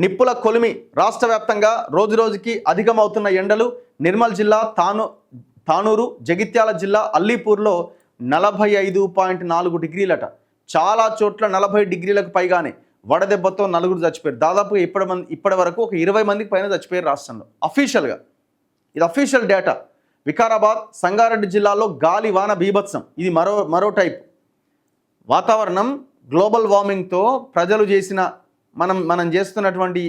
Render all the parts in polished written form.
నిప్పుల కొలిమి రాష్ట్ర వ్యాప్తంగా రోజురోజుకి అధికమవుతున్న ఎండలు నిర్మల్ జిల్లా తానూరు జగిత్యాల జిల్లా అల్లీపూర్లో 45.4 డిగ్రీలట. చాలా చోట్ల 40 డిగ్రీలకు పైగానే వడదెబ్బతో నలుగురు చచ్చిపోయారు. దాదాపు ఇప్పటి వరకు ఒక 20 మందికి పైన చచ్చిపోయారు రాష్ట్రంలో. అఫీషియల్గా ఇది అఫీషియల్ డేటా. వికారాబాద్ సంగారెడ్డి జిల్లాలో గాలి వాన బీభత్సం. ఇది మరో టైప్ వాతావరణం. గ్లోబల్ వార్మింగ్తో ప్రజలు చేసిన మనం చేస్తున్నటువంటి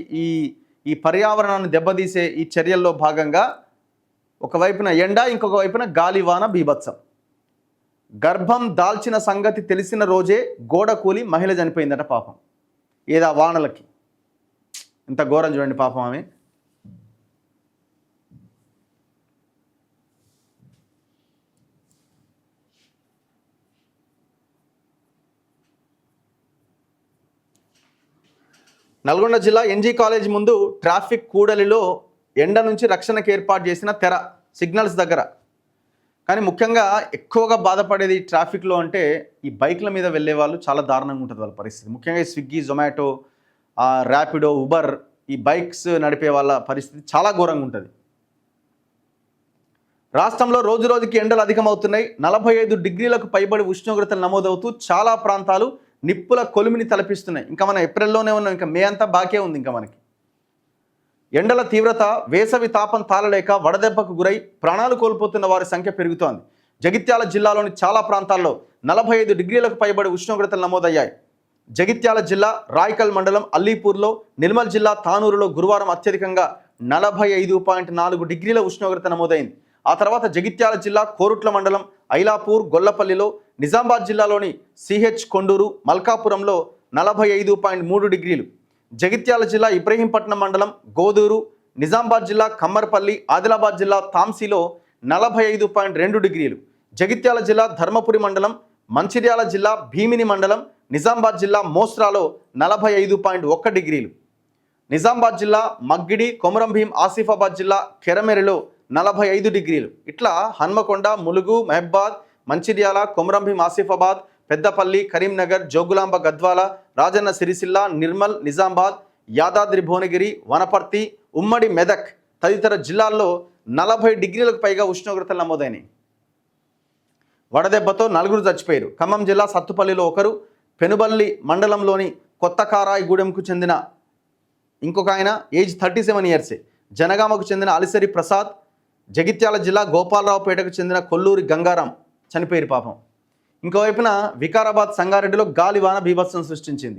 ఈ పర్యావరణాన్ని దెబ్బతీసే ఈ చర్యల్లో భాగంగా ఒకవైపున ఎండ, ఇంకొక వైపున గాలివాన బీభత్సం. గర్భం దాల్చిన సంగతి తెలిసిన రోజే గోడ కూలి మహిళ చనిపోయిందట పాపం. ఏదా వానలకి. ఇంత ఘోరం చూడండి పాపం ఆమె. నల్గొండ జిల్లా ఎన్జీ కాలేజ్ ముందు ట్రాఫిక్ కూడలిలో ఎండ నుంచి రక్షణకు ఏర్పాటు చేసిన తెర సిగ్నల్స్ దగ్గర. కానీ ముఖ్యంగా ఎక్కువగా బాధపడేది ట్రాఫిక్లో అంటే ఈ బైక్ల మీద వెళ్ళే వాళ్ళు చాలా దారుణంగా ఉంటుంది వాళ్ళ పరిస్థితి. ముఖ్యంగా ఈ స్విగ్గీ, జొమాటో, ర్యాపిడో, ఉబర్, ఈ బైక్స్ నడిపే వాళ్ళ పరిస్థితి చాలా ఘోరంగా ఉంటుంది. రాష్ట్రంలో రోజురోజుకి ఎండలు అధికమవుతున్నాయి. 45 డిగ్రీలకు పైబడి ఉష్ణోగ్రతలు నమోదవుతూ చాలా ప్రాంతాలు నిప్పుల కొలిమిని తలపిస్తున్నాయి. ఇంకా మనం ఏప్రిల్లోనే ఉన్నాం, ఇంకా మే అంతా బాకే ఉంది. ఇంకా మనకి ఎండల తీవ్రత, వేసవి తాపం తాళలేక వడదెబ్బకు గురై ప్రాణాలు కోల్పోతున్న వారి సంఖ్య పెరుగుతోంది. జగిత్యాల జిల్లాలోని చాలా ప్రాంతాల్లో 45 డిగ్రీలకు పైబడి ఉష్ణోగ్రతలు నమోదయ్యాయి. జగిత్యాల జిల్లా రాయకల్ మండలం అల్లీపూర్లో, నిర్మల్ జిల్లా తానూరులో గురువారం అత్యధికంగా 45.4 డిగ్రీల ఉష్ణోగ్రత నమోదైంది. ఆ తర్వాత జగిత్యాల జిల్లా కోరుట్ల మండలం ఐలాపూర్, గొల్లపల్లిలో, నిజామాబాద్ జిల్లాలోని సిహెచ్ కొండూరు, మల్కాపురంలో 45.3 డిగ్రీలు, జగిత్యాల జిల్లా ఇబ్రహీంపట్నం మండలం గోదూరు, నిజామాబాద్ జిల్లా కమ్మర్పల్లి, ఆదిలాబాద్ జిల్లా తాంసీలో 45.2 డిగ్రీలు, జగిత్యాల జిల్లా ధర్మపురి మండలం, మంచిర్యాల జిల్లా భీమిని మండలం, నిజామాబాద్ జిల్లా మోస్రాలో 45.1 డిగ్రీలు, నిజామాబాద్ జిల్లా మగ్గిడి, కొమరంభీం, ఆసిఫాబాద్ జిల్లా కెరమెరిలో 45 డిగ్రీలు. ఇట్లా హన్మకొండ, ములుగు, మహబాద్, మంచిర్యాల, కొమరంభీం, ఆసిఫాబాద్, పెద్దపల్లి, కరీంనగర్, జోగులాంబ, గద్వాల, రాజన్న సిరిసిల్ల, నిర్మల్, నిజామాబాద్, యాదాద్రి భువనగిరి, వనపర్తి, ఉమ్మడి మెదక్ తదితర జిల్లాల్లో 40 డిగ్రీలకు పైగా ఉష్ణోగ్రతలు నమోదైనాయి. వడదెబ్బతో 4 చచ్చిపోయారు. ఖమ్మం జిల్లా సత్తుపల్లిలో 1, పెనుబల్లి మండలంలోని కొత్తకారాయిగూడెంకు చెందిన ఇంకొక ఆయన ఏజ్ 37 ఇయర్సే, జనగామకు చెందిన అలిసరి ప్రసాద్, జగిత్యాల జిల్లా గోపాలరావుపేటకు చెందిన కొల్లూరి గంగారాం చనిపోయారు పాపం. ఇంకోవైపున వికారాబాద్ సంగారెడ్డిలో గాలివాన బీభత్సం సృష్టించింది.